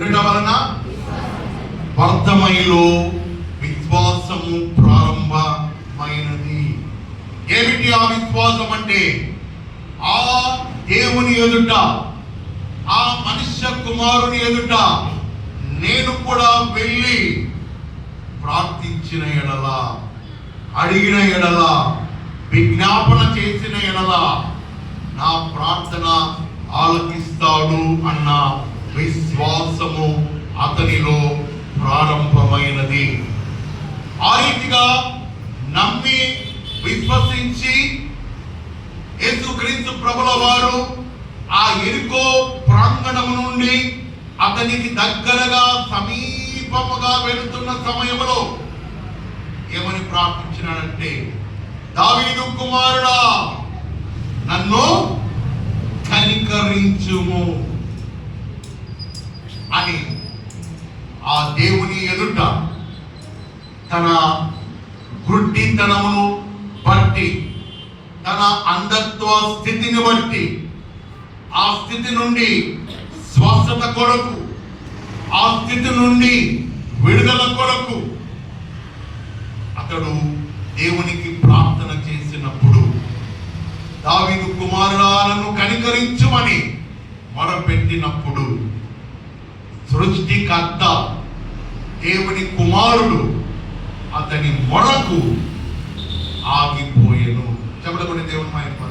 వలన వర్ధమైలో విశ్వాసము ప్రారంభమైనది. ఏమిటి ఆ విశ్వాసం అంటే? ఆ దేవుని ఎదుట, ఆ మనుష్య కుమారుని ఎదుట నేను కూడా వెళ్ళి ప్రార్థించిన ఎడల, అడిగిన ఎడల, విజ్ఞాపన చేసిన ఎడల నా ప్రార్థన ఆలకిస్తాడు అన్న విశ్వాసము అతనిలో ప్రారంభమైనది. ఆ రీతిగా నమ్మి విశ్వసించి యేసుక్రీస్తు ప్రభుల వారు ఆ యెరికో ప్రాంగణము నుండి అతనికి దగ్గరగా సమీపముగా వెళుతున్న సమయంలో ఏమని ప్రార్థించినాడంటే, దావీదు కుమారుడా నన్ను కనికరించుము అని ఆ దేవుని ఎదుట తన గుడ్డితనమును బట్టి, తన అంధత్వ స్థితిని బట్టి, ఆ స్థితి నుండి స్వస్థత కొరకు, ఆ స్థితి నుండి విడుదల కొరకు అతడు దేవునికి ప్రార్థన చేసినప్పుడు, దావీదు కుమారుడా నన్ను కనికరించుమని మొరపెట్టినప్పుడు సృష్టికర్త దేవుని కుమారుడు అతని మొరకు ఆగిపోయెను. చెప్పడం దేవుని మహిమ.